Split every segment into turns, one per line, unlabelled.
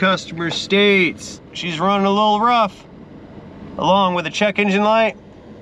customer states she's running a little rough, along with a check engine light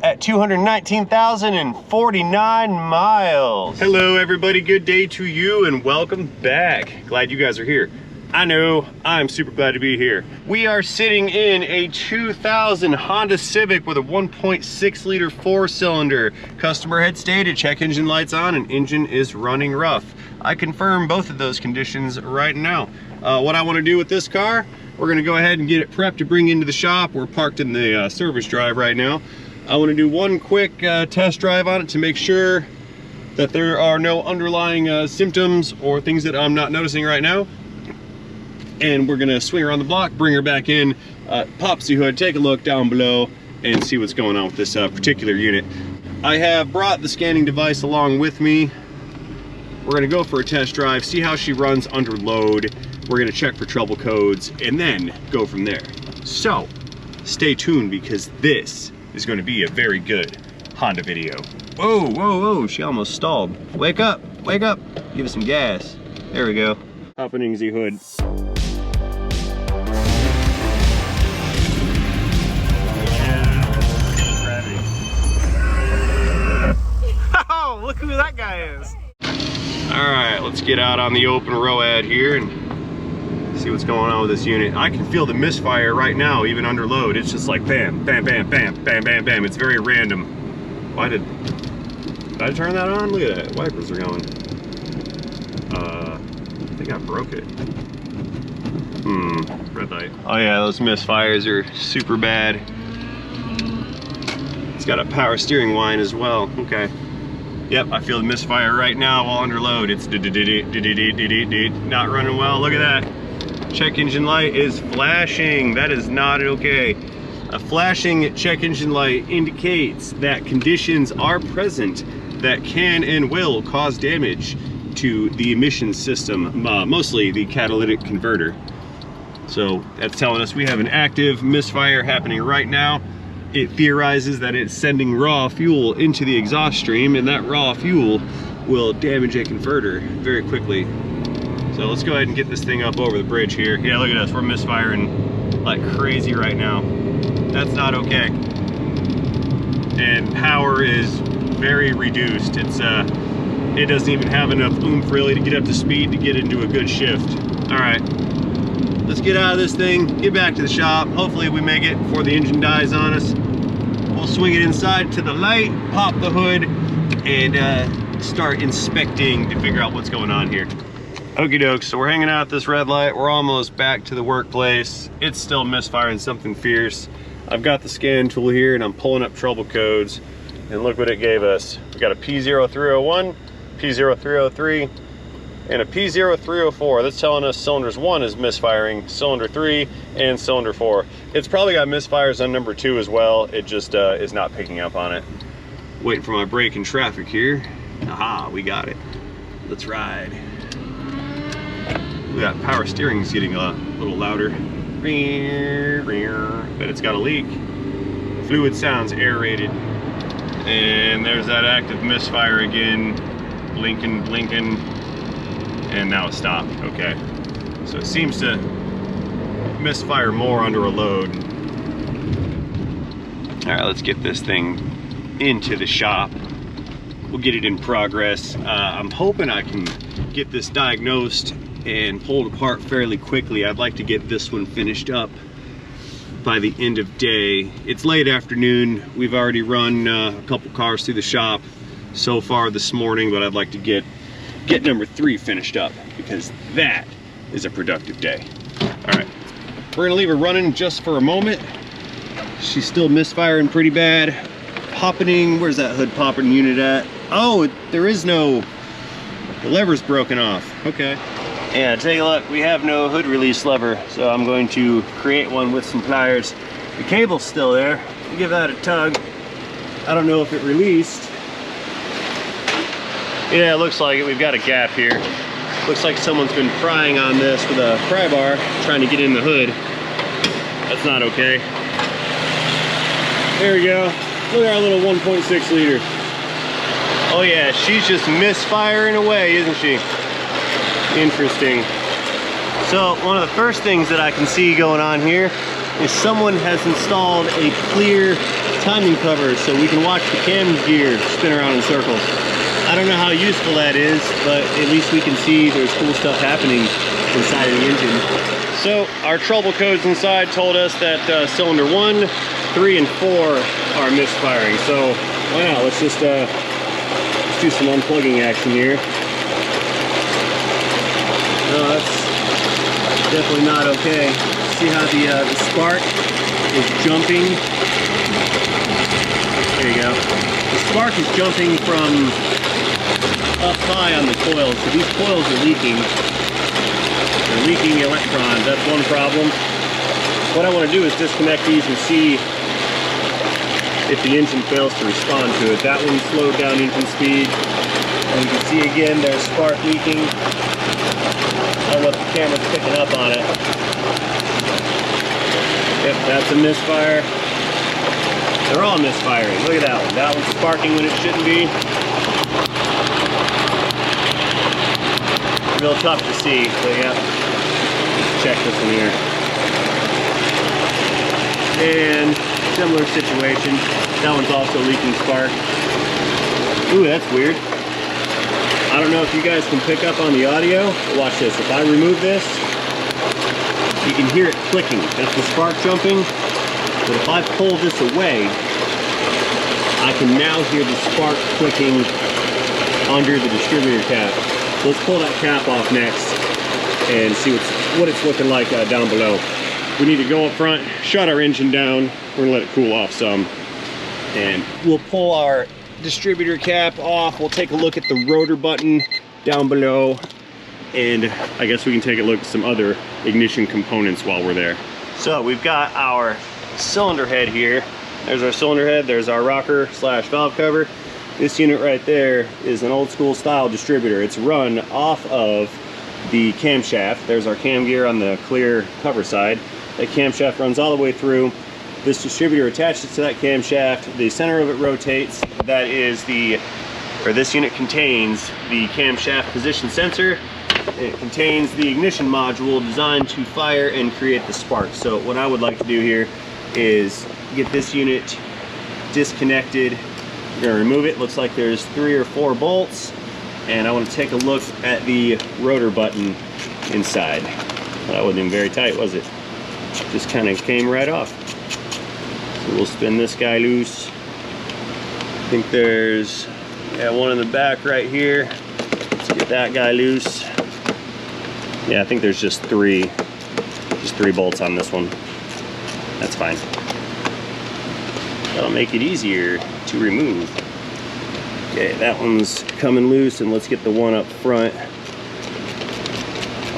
at 219,049 miles. Hello everybody, good day to you and welcome back. Glad you guys are here. I know, I'm super glad to be here. We are sitting in a 2000 Honda Civic with a 1.6 liter 4-cylinder. Customer had stated check engine lights on and engine is running rough. I confirm both of those conditions right now. What I want to do with this car, we're gonna go ahead and get it prepped to bring into the shop. We're parked in the service drive right now. I want to do one quick test drive on it to make sure that there are no underlying symptoms or things that I'm not noticing right now. And we're gonna swing around the block, bring her back in, pop the hood, take a look down below, and see what's going on with this particular unit. I have brought the scanning device along with me. We're gonna go for a test drive, see how she runs under load. We're gonna check for trouble codes, and then go from there. So, stay tuned because this is gonna be a very good Honda video. Whoa, whoa, whoa, she almost stalled. Wake up, give us some gas. There we go. Hopping the hood. Oh, look who that guy is. All right, let's get out on the open road here and see what's going on with this unit. I can feel the misfire right now, even under load. It's just like bam, bam, bam, bam, bam, bam, bam. It's very random. Why did I turn that on? Look at that, wipers are going. I think I broke it. Red light. Oh yeah, those misfires are super bad. It's got a power steering whine as well. Okay. Yep, I feel the misfire right now while under load. It's not running well. Look at that. Check engine light is flashing. That is not okay. A flashing check engine light indicates that conditions are present that can and will cause damage to the emission system, mostly the catalytic converter. So that's telling us we have an active misfire happening right now. It theorizes that it's sending raw fuel into the exhaust stream, and that raw fuel will damage a converter very quickly. So let's go ahead and get this thing up over the bridge here. Yeah, look at us, we're misfiring like crazy right now. That's not okay. And power is very reduced. It doesn't even have enough oomph really to get up to speed to get into a good shift. All right, let's get out of this thing, get back to the shop. Hopefully we make it before the engine dies on us. We'll swing it inside to the light, pop the hood, and start inspecting to figure out what's going on here. Okie doke, so we're hanging out at this red light. We're almost back to the workplace. It's still misfiring something fierce. I've got the scan tool here and I'm pulling up trouble codes, and look what it gave us. We got a P0301, P0303, and a P0304. That's telling us cylinders 1 is misfiring, cylinder 3, and cylinder 4. It's probably got misfires on number 2 as well. It just is not picking up on it. Waiting for my break in traffic here. Aha, we got it. Let's ride. We got power steering's getting a little louder. But it's got a leak. Fluid sounds aerated. And there's that active misfire again. Blinking, blinking. And now it stopped. Okay. So it seems to misfire more under a load. All right, let's get this thing into the shop. We'll get it in progress. I'm hoping I can get this diagnosed and pulled apart fairly quickly. I'd like to get this one finished up by the end of day. It's late afternoon. We've already run a couple cars through the shop so far this morning, but I'd like to get number 3 finished up because that is a productive day. All right, we're gonna leave her running just for a moment. She's still misfiring pretty bad. Popping, where's that hood popping unit at? Oh, there is no, the lever's broken off. Okay. Yeah, take a look, we have no hood release lever, so I'm going to create one with some pliers. The cable's still there. Give that a tug. I don't know if it released. Yeah, it looks like it. We've got a gap here. Looks like someone's been prying on this with a pry bar, trying to get in the hood. That's not okay. There we go. Look at our little 1.6 liter. Oh yeah, she's just misfiring away, isn't she? Interesting. So one of the first things that I can see going on here is someone has installed a clear timing cover so we can watch the cam gear spin around in circles. I don't know how useful that is, but at least we can see there's cool stuff happening inside of the engine. So our trouble codes inside told us that cylinder 1, 3, and 4 are misfiring. So why not? Let's just let's do some unplugging action here. No, that's definitely not okay. See how the spark is jumping? There you go. The spark is jumping from up high on the coils, so these coils are leaking. They're leaking electrons. That's one problem. What I want to do is disconnect these and see if the engine fails to respond to it. That one slowed down engine speed. And you can see again there's spark leaking. I don't know if the camera's picking up on it. Yep, that's a misfire. They're all misfiring. Look at that one. That one's sparking when it shouldn't be. Real tough to see, but yeah. Check this one here. And similar situation. That one's also leaking spark. Ooh, that's weird. I don't know if you guys can pick up on the audio. Watch this. If I remove this, you can hear it clicking. That's the spark jumping. But if I pull this away, I can now hear the spark clicking under the distributor cap. So let's pull that cap off next and see what it's looking like down below. We need to go up front, shut our engine down. We're gonna let it cool off some. And we'll pull our distributor cap off. We'll take a look at the rotor button down below. And I guess we can take a look at some other ignition components while we're there. So we've got our cylinder head here. There's our cylinder head, there's our rocker slash valve cover. This unit right there is an old school style distributor. It's run off of the camshaft. There's our cam gear on the clear cover side. That camshaft runs all the way through. This distributor attaches to that camshaft. The center of it rotates. That is this unit contains the camshaft position sensor. It contains the ignition module designed to fire and create the spark. So what I would like to do here is get this unit disconnected. We're going to remove it. Looks like there's 3 or 4 bolts, and I want to take a look at the rotor button inside. Well, that wasn't even very tight, was it? Just kind of came right off. So we'll spin this guy loose. I think there's one in the back right here. Let's get that guy loose. Yeah, I think there's just three bolts on this one. That's fine. That'll make it easier to remove. Okay, that one's coming loose, and let's get the one up front.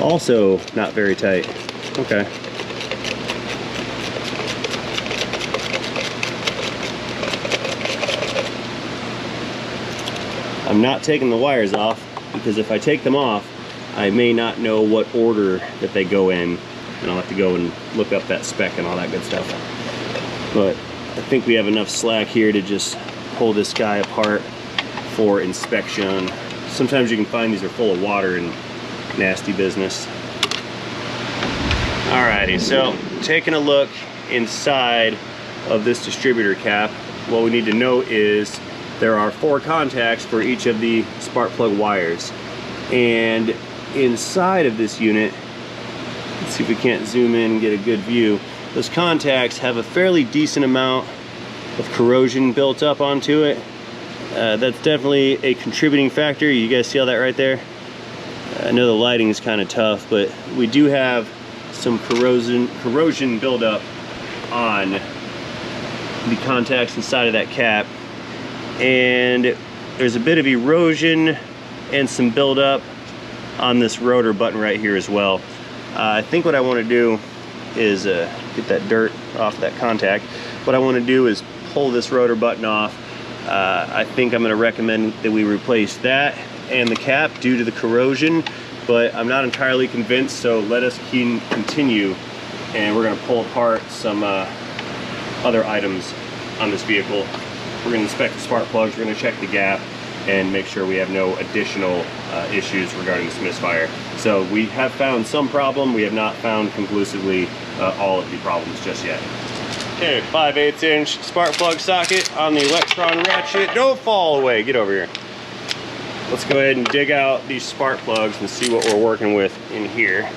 Also not very tight. Okay. I'm not taking the wires off, because if I take them off, I may not know what order that they go in, and I'll have to go and look up that spec and all that good stuff. But I think we have enough slack here to just pull this guy apart for inspection. Sometimes you can find these are full of water and nasty business. Alrighty, so taking a look inside of this distributor cap, what we need to know is there are 4 contacts for each of the spark plug wires. And inside of this unit, let's see if we can't zoom in and get a good view. Those contacts have a fairly decent amount of corrosion built up onto it. That's definitely a contributing factor. You guys see all that right there? I know the lighting is kind of tough, but we do have some corrosion buildup on the contacts inside of that cap. And there's a bit of erosion and some buildup on this rotor button right here as well. I think what I want to do is get that dirt off that contact. What I want to do is pull this rotor button off. I think I'm going to recommend that we replace that and the cap due to the corrosion, but I'm not entirely convinced, so let us continue, and we're going to pull apart some other items on this vehicle. We're going to inspect the spark plugs, we're going to check the gap, and make sure we have no additional issues regarding this misfire. So we have found some problem. We have not found conclusively all of the problems just yet. Okay, 5/8 inch spark plug socket on the electron ratchet. Don't fall away, get over here. Let's go ahead and dig out these spark plugs and see what we're working with in here.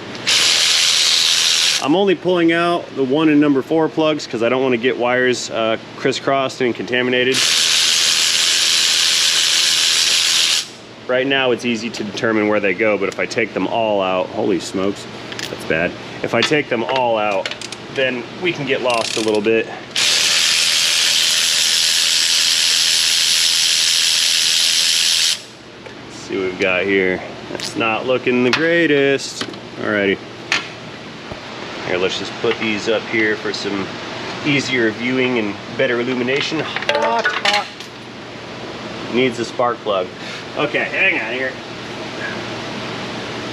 I'm only pulling out the 1 and number 4 plugs because I don't want to get wires crisscrossed and contaminated. Right now it's easy to determine where they go, but if I take them all out, holy smokes, that's bad. If I take them all out, then we can get lost a little bit. Let's see what we've got here. That's not looking the greatest. Alrighty. Here, let's just put these up here for some easier viewing and better illumination. Hot, hot. Needs a spark plug. Okay, hang on here.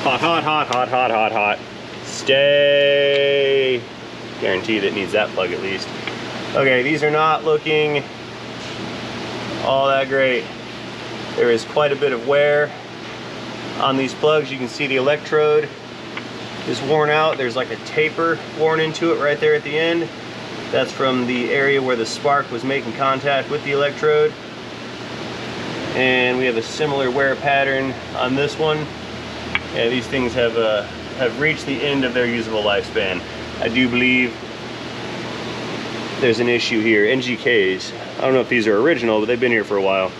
Hot, hot, hot, hot, hot, hot, hot. Stay. Guarantee that needs that plug at least. Okay, these are not looking all that great. There is quite a bit of wear on these plugs. You can see the electrode is worn out. There's like a taper worn into it right there at the end. That's from the area where the spark was making contact with the electrode. And we have a similar wear pattern on this one. Yeah, these things have reached the end of their usable lifespan. I do believe there's an issue here. NGKs. I don't know if these are original, but they've been here for a while.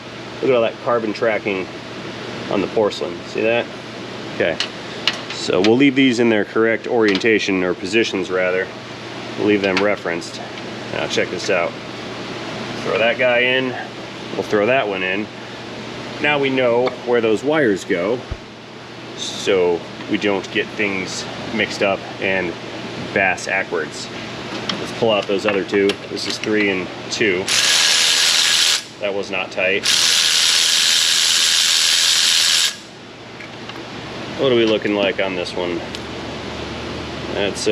Look at all that carbon tracking on the porcelain. See that? Okay. So we'll leave these in their correct orientation, or positions rather. We'll leave them referenced. Now check this out. Throw that guy in. We'll throw that one in. Now we know where those wires go, so we don't get things mixed up and bass backwards. Let's pull out those other two. This is 3 and 2. That was not tight. What are we looking like on this one? That's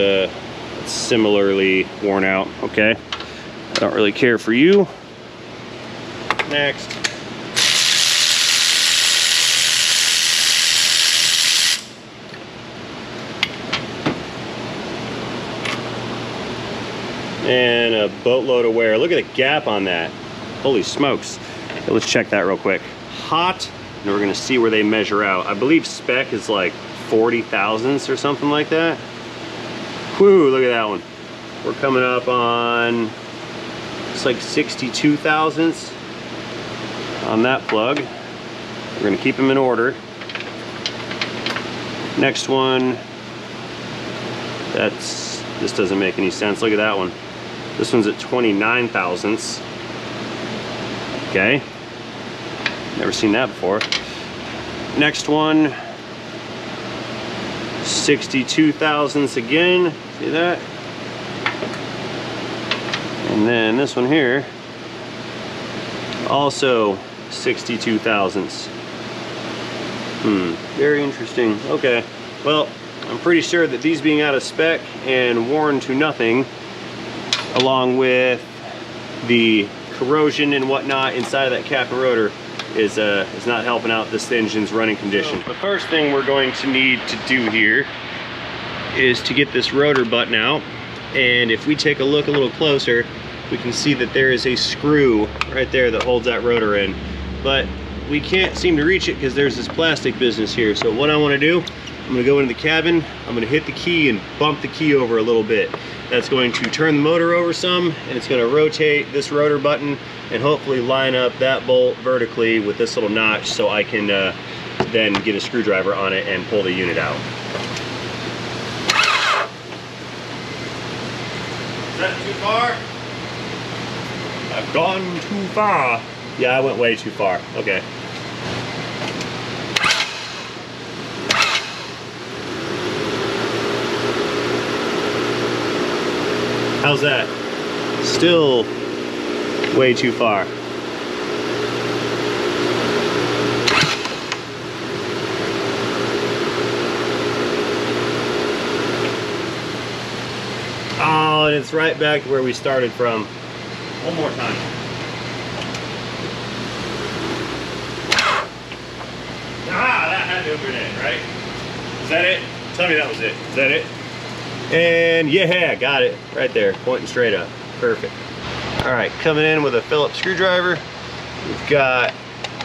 similarly worn out. Okay, I don't really care for you. Next. And a boatload of wear. Look at the gap on that. Holy smokes. Okay, let's check that real quick. Hot, and we're gonna see where they measure out. I believe spec is like 40 thousandths or something like that. Whew, look at that one. We're coming up on, it's like 62 thousandths on that plug. We're gonna keep them in order. Next one, this doesn't make any sense. Look at that one. This one's at 29 thousandths. Okay, never seen that before. Next one, 62 thousandths again. See that? And then this one here, also 62 thousandths. Very interesting. Okay, well, I'm pretty sure that these being out of spec and worn to nothing, along with the corrosion and whatnot inside of that cap and rotor, is not helping out this engine's running condition. So the first thing we're going to need to do here is to get this rotor button out, and if we take a look a little closer, we can see that there is a screw right there that holds that rotor in, but we can't seem to reach it because there's this plastic business here. So what I want to do, I'm going to go into the cabin, I'm going to hit the key and bump the key over a little bit. That's going to turn the motor over some, and it's going to rotate this rotor button and hopefully line up that bolt vertically with this little notch, so I can then get a screwdriver on it and pull the unit out. Is that too far? I've gone too far. Yeah, I went way too far. Okay. How's that? Still way too far. Oh, and it's right back to where we started from. One more time. open it, right? Is that it? Tell me that was it. Is that it? And yeah, got it right there, pointing straight up. Perfect. All right, coming in with a Phillips screwdriver. We've got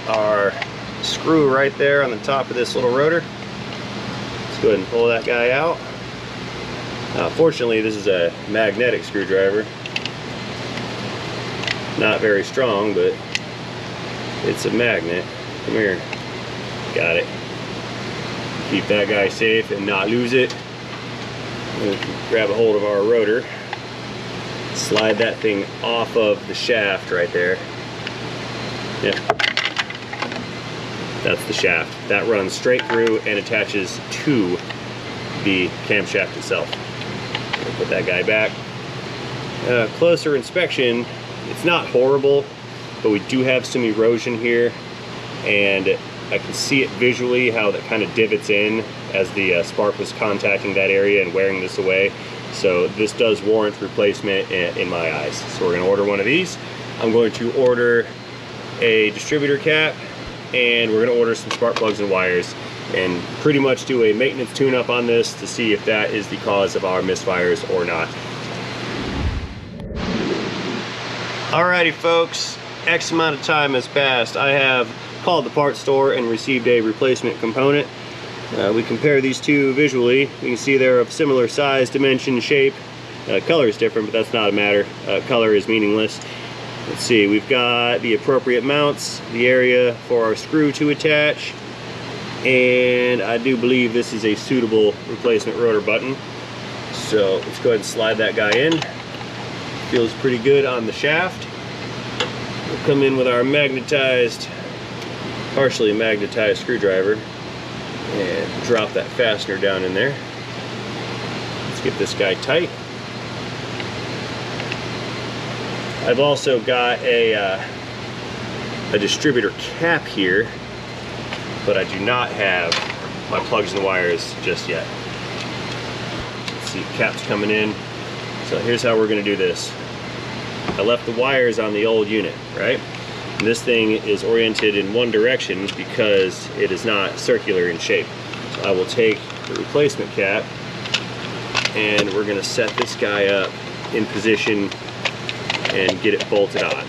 our screw right there on the top of this little rotor. Let's go ahead and pull that guy out. Fortunately, this is a magnetic screwdriver. Not very strong, but it's a magnet. Come here. Got it. Keep that guy safe and not lose it. We'll grab a hold of our rotor. Slide that thing off of the shaft right there. Yeah. That's the shaft. That runs straight through and attaches to the camshaft itself. We'll put that guy back. Closer inspection, it's not horrible, but we do have some erosion here, and I can see it visually how that kind of divots in as the spark was contacting that area and wearing this away. So this does warrant replacement in my eyes. So we're going to order one of these. I'm going to order a distributor cap, and we're going to order some spark plugs and wires and pretty much do a maintenance tune-up on this to see if that is the cause of our misfires or not. Alrighty folks, X amount of time has passed. I have called the parts store and received a replacement component. We compare these two visually. You can see they're of similar size, dimension, shape. Color is different, but that's not a matter. Color is meaningless. Let's see, we've got the appropriate mounts, the area for our screw to attach, and I do believe this is a suitable replacement rotor button. So let's go ahead and slide that guy in. Feels pretty good on the shaft. We'll come in with our magnetized, partially magnetized screwdriver and drop that fastener down in there. Let's get this guy tight. I've also got a distributor cap here, but I do not have my plugs and wires just yet. Let's see, cap's coming in. So here's how we're going to do this. I left the wires on the old unit, right? And this thing is oriented in one direction because it is not circular in shape. So I will take the replacement cap and we're going to set this guy up in position and get it bolted on.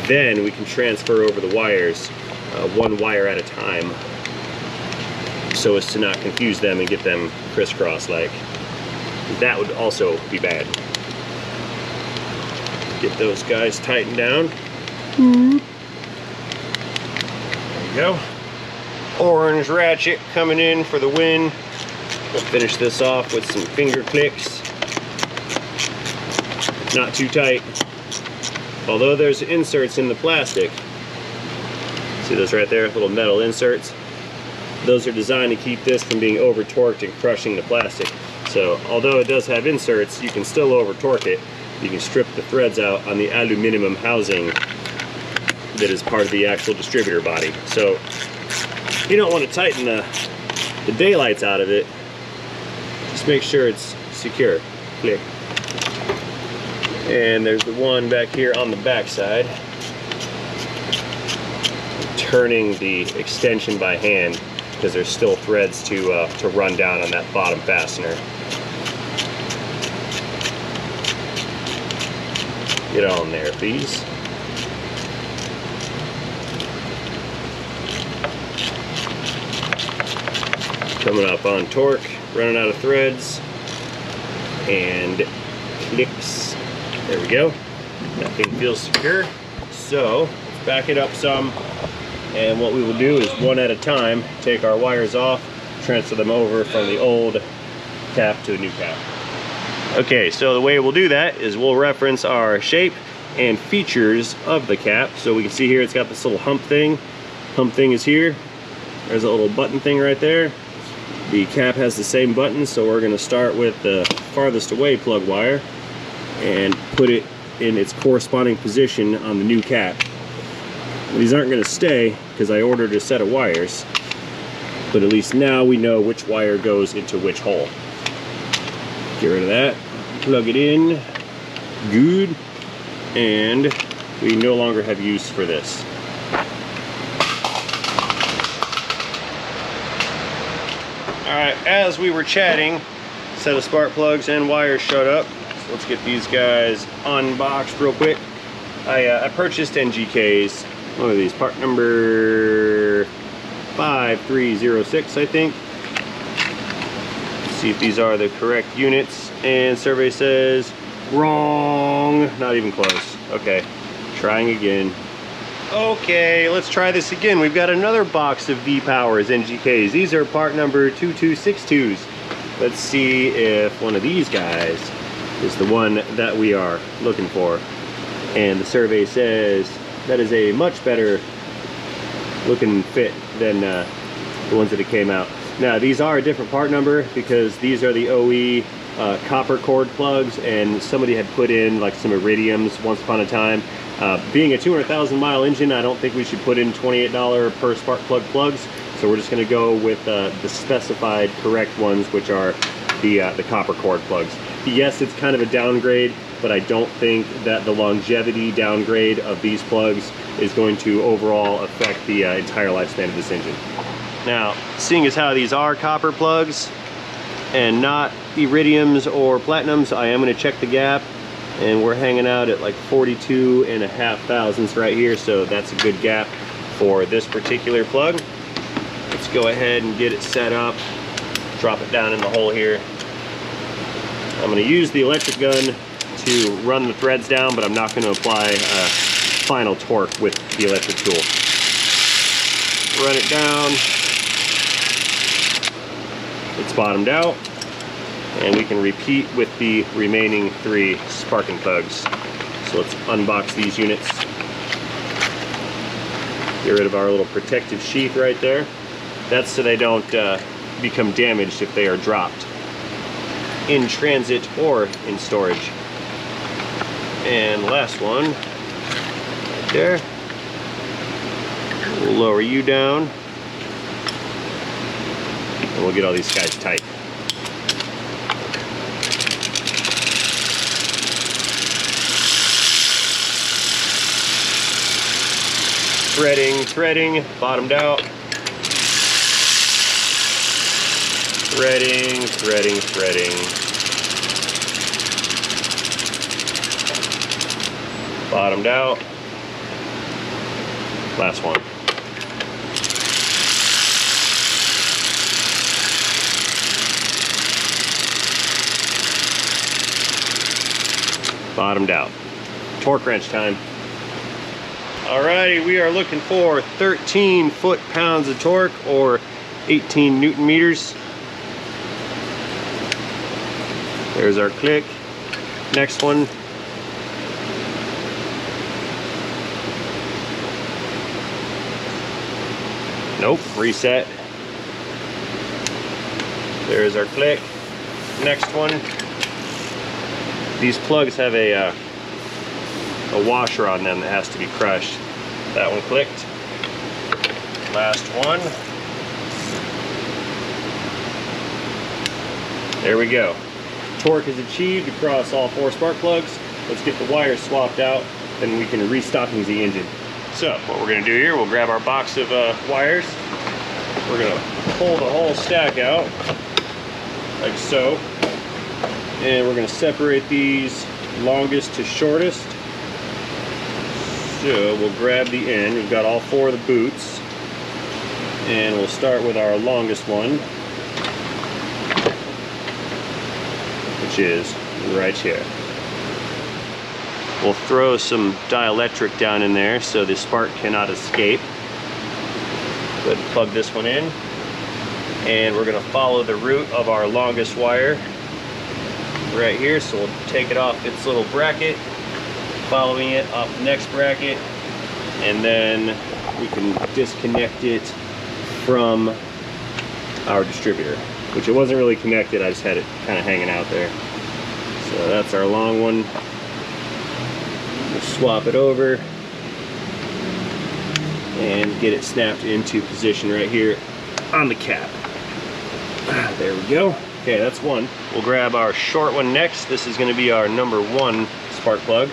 Then we can transfer over the wires one wire at a time so as to not confuse them and get them crisscross like. That would also be bad. Get those guys tightened down. There you go. Orange ratchet coming in for the win. We'll finish this off with some finger clicks. Not too tight. Although there's inserts in the plastic. See those right there, little metal inserts? Those are designed to keep this from being over torqued and crushing the plastic. So although it does have inserts, you can still over torque it. You can strip the threads out on the aluminum housing that is part of the actual distributor body. So you don't want to tighten the daylights out of it. Just make sure it's secure. Click. And there's the one back here on the back side. Turning the extension by hand because there's still threads to run down on that bottom fastener. Get on there, please. Coming up on torque, running out of threads, and clicks. There we go. That thing feels secure. So let's back it up some, and what we will do is one at a time take our wires off, transfer them over from the old cap to a new cap. Okay, so the way we'll do that is we'll reference our shape and features of the cap. So we can see here it's got this little hump thing. Hump thing is here. There's a little button thing right there. The cap has the same button, so we're going to start with the farthest away plug wire and put it in its corresponding position on the new cap. These aren't going to stay because I ordered a set of wires, but at least now we know which wire goes into which hole. Get rid of that, plug it in, good, and we no longer have use for this. All right, as we were chatting, a set of spark plugs and wires showed up. So let's get these guys unboxed real quick. I purchased NGKs. What are these? Part number 5306, I think. Let's see if these are the correct units. And survey says wrong. Not even close. Okay, trying again. Okay, let's try this again. We've got another box of V-Powers NGKs. These are part number 2262s. Let's see if one of these guys is the one that we are looking for. And the survey says that is a much better looking fit than the ones that it came out. Now these are a different part number because these are the OE copper cord plugs, and somebody had put in like some iridiums once upon a time. Being a 200,000 mile engine, I don't think we should put in $28 per spark plug plugs. So we're just going to go with the specified correct ones, which are the copper cord plugs. Yes, it's kind of a downgrade, but I don't think that the longevity downgrade of these plugs is going to overall affect the entire lifespan of this engine. Now, seeing as how these are copper plugs and not iridiums or platinums, I am going to check the gap, and we're hanging out at like 42.5 thousandths right here, so that's a good gap for this particular plug. Let's go ahead and get it set up, drop it down in the hole here. I'm going to use the electric gun to run the threads down, but I'm not going to apply final torque with the electric tool. Run it down. It's bottomed out, and we can repeat with the remaining 3 sparking plugs. So let's unbox these units. Get rid of our little protective sheath right there. That's so they don't become damaged if they are dropped in transit or in storage. And last one, right there. We'll lower you down, and we'll get all these guys tight. Threading, bottomed out. Threading. Bottomed out. Last one. Bottomed out. Torque wrench time. Alrighty, we are looking for 13 foot-pounds of torque, or 18 Newton meters. There's our click. Next one. Nope, reset. There's our click. Next one. These plugs have a washer on them that has to be crushed. That one clicked. Last one. There we go. Torque is achieved across all 4 spark plugs. Let's get the wires swapped out, then we can restock the engine. So what we're going to do here, we'll grab our box of wires. We're going to pull the whole stack out, like so. And we're going to separate these longest to shortest. So we'll grab the end. We've got all 4 of the boots. And we'll start with our longest one, which is right here. We'll throw some dielectric down in there so the spark cannot escape. Go ahead and plug this one in. And we're going to follow the route of our longest wire right here. So we'll take it off its little bracket, following it off the next bracket, and then we can disconnect it from our distributor, which it wasn't really connected. I just had it kind of hanging out there. So that's our long one. We'll swap it over and get it snapped into position right here on the cap. There we go. Okay, that's one. We'll grab our short one next. This is going to be our number 1 spark plug.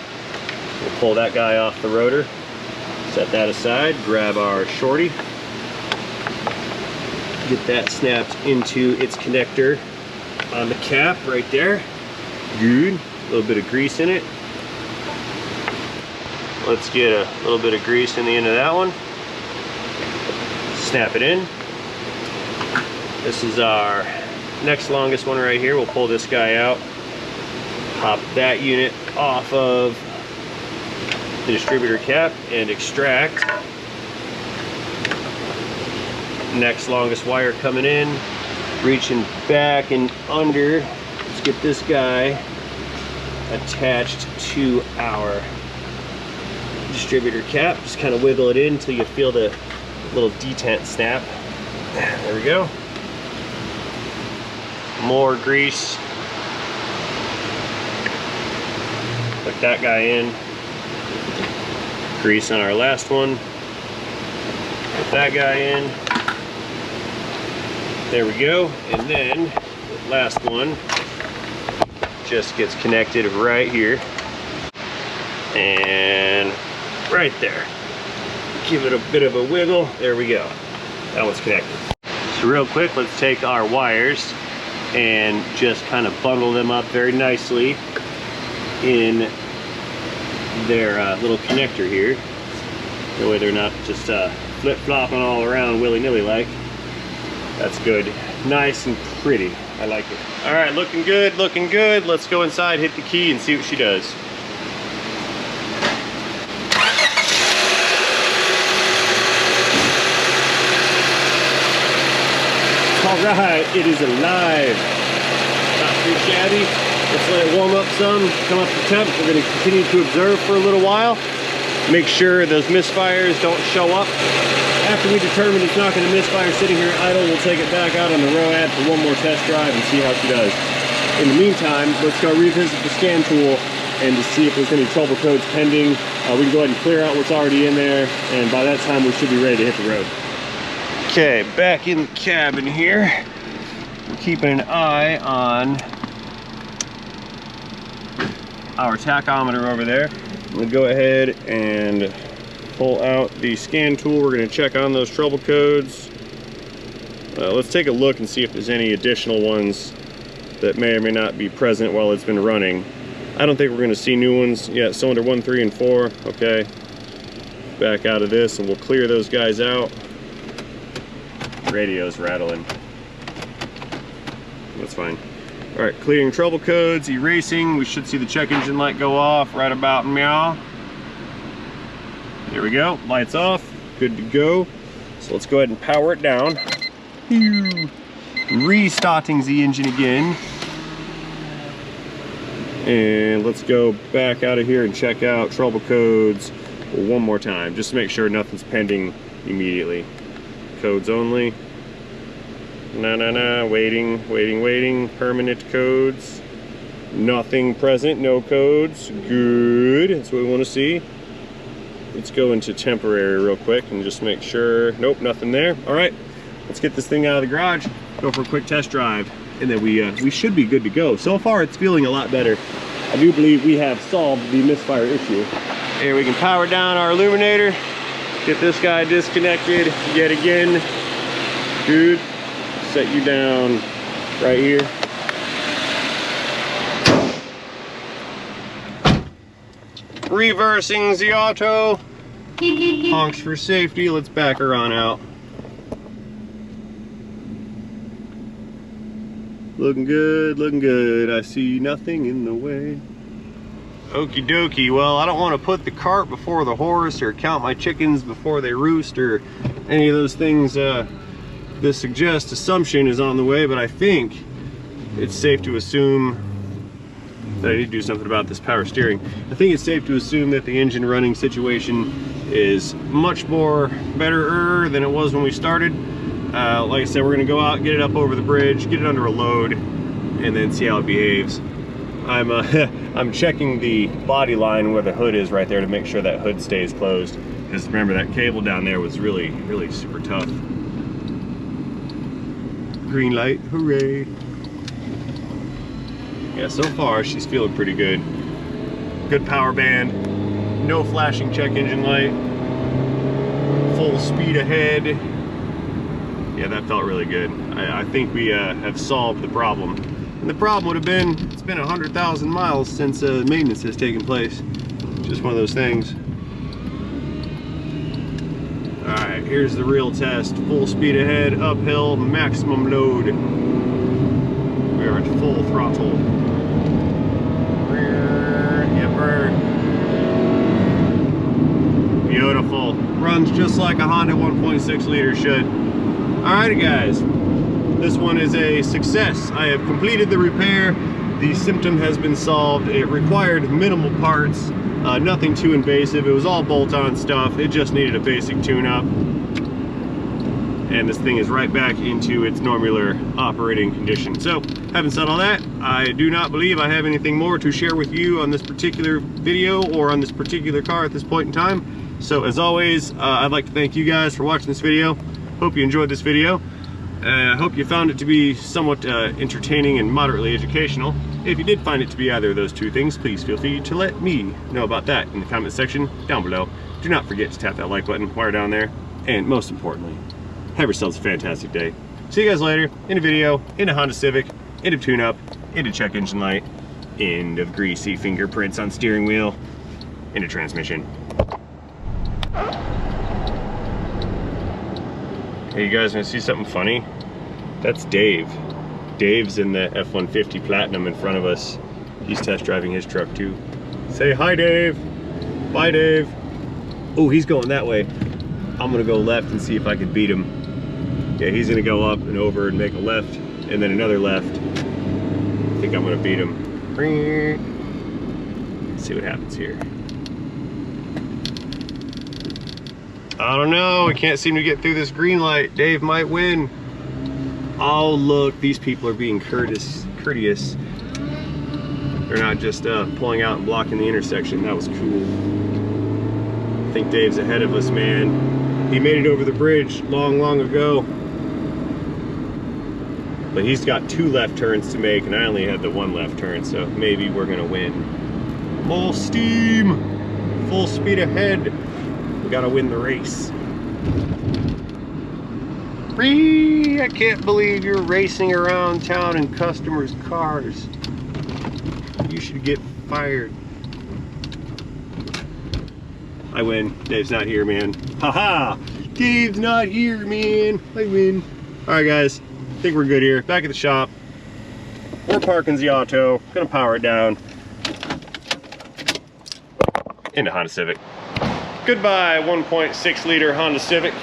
We'll pull that guy off the rotor, set that aside, grab our shorty, Get that snapped into its connector on the cap right there. Good. A little bit of grease in it. Let's get a little bit of grease in the end of that one. Snap it in. This is our next longest one right here. We'll pull this guy out. Pop that unit off of the distributor cap and extract. Next longest wire coming in. Reaching back and under. Let's get this guy attached to our distributor cap. Just kind of wiggle it in until you feel the little detent snap. There we go. More grease. Put that guy in. Grease on our last one. Put that guy in. There we go. And then the last one just gets connected right here and right there. Give it a bit of a wiggle. There we go. That one's connected. So real quick, let's take our wires and just kind of bundle them up very nicely in their little connector here. That way they're not just flip-flopping all around willy-nilly like. That's good. Nice and pretty. I like it. All right, looking good, looking good. Let's go inside, hit the key, and see what she does. All right, it is alive. Not too shabby. Let's let it warm up some, come up to temp. We're going to continue to observe for a little while. Make sure those misfires don't show up. After we determine it's not going to misfire sitting here idle, we'll take it back out on the ROAD for one more test drive and see how she does. In the meantime, let's go revisit the scan tool and to see if there's any trouble codes pending. We can go ahead and clear out what's already in there, and by that time we should be ready to hit the road. Okay, back in the cabin here. We're keeping an eye on our tachometer over there. We'll go ahead and pull out the scan tool. We're going to check on those trouble codes. Let's take a look and see if there's any additional ones that may or may not be present while it's been running. I don't think we're going to see new ones yet. Cylinder 1, 3, and 4. Okay. Back out of this and we'll clear those guys out. Radio's rattling. That's fine. All right, clearing trouble codes, erasing. We should see the check engine light go off right about meow. Here we go, lights off, good to go. So let's go ahead and power it down. Restarting the engine again. And let's go back out of here and check out trouble codes one more time, just to make sure nothing's pending immediately. Codes only. Waiting. Permanent codes. Nothing present, no codes. Good, that's what we want to see. Let's go into temporary real quick and just make sure. Nope, nothing there. All right, let's get this thing out of the garage, go for a quick test drive, and then we should be good to go. So far, it's feeling a lot better. I do believe we have solved the misfire issue. Here we can power down our illuminator, get this guy disconnected yet again. Good. Set you down right here. Reversing the auto. Honks for safety. Let's back her on out. Looking good, looking good. I see nothing in the way. Okie dokie. Well, I don't want to put the cart before the horse or count my chickens before they roost or any of those things. The suggest assumption is on the way, but I think it's safe to assume that I need to do something about this power steering. I think it's safe to assume that the engine running situation is much more better than it was when we started. Like I said, we're gonna go out, get it up over the bridge, get it under a load, and then see how it behaves. I'm checking the body line where the hood is right there to make sure that hood stays closed. Because remember, that cable down there was really super tough. Green light, hooray. Yeah, so far she's feeling pretty good. Good power band, no flashing check engine light, full speed ahead. Yeah, that felt really good. I think we have solved the problem. And the problem would have been, it's been 100,000 miles since maintenance has taken place. Just one of those things. All right, here's the real test. Full speed ahead, uphill, maximum load. We are at full throttle. Yep, beautiful. Runs just like a Honda 1.6 liter should. Alrighty guys, this one is a success. I have completed the repair. The symptom has been solved. It required minimal parts, nothing too invasive. It was all bolt-on stuff. It just needed a basic tune-up. And this thing is right back into its normal operating condition. So, having said all that, I do not believe I have anything more to share with you on this particular video or on this particular car at this point in time. So, as always, I'd like to thank you guys for watching this video. Hope you enjoyed this video. I hope you found it to be somewhat entertaining and moderately educational. If you did find it to be either of those two things, please feel free to let me know about that in the comment section down below. Do not forget to tap that like button while you're down there. And most importantly, have yourselves a fantastic day. See you guys later in a video, in a Honda Civic, end of tune-up, end of check engine light, end of greasy fingerprints on steering wheel, end of transmission. Hey, you guys wanna see something funny? That's Dave. Dave's in the F-150 Platinum in front of us. He's test driving his truck too. Say hi, Dave. Bye, Dave. Oh, he's going that way. I'm gonna go left and see if I can beat him. Yeah, he's gonna go up and over and make a left and then another left. I think I'm gonna beat him. Let's see what happens here. I don't know, I can't seem to get through this green light. Dave might win. Oh look, these people are being courteous. They're not just pulling out and blocking the intersection. That was cool. I think Dave's ahead of us, man. He made it over the bridge long ago. But he's got 2 left turns to make and I only had the 1 left turn, so maybe we're gonna win. Full steam, full speed ahead. We gotta win the race. I can't believe you're racing around town in customers' cars. You should get fired. I win. Dave's not here, man. Haha! Dave's not here, man. I win. Alright guys, I think we're good here. Back at the shop. We're parking the auto. Gonna power it down. Into Honda Civic. Goodbye, 1.6 liter Honda Civic.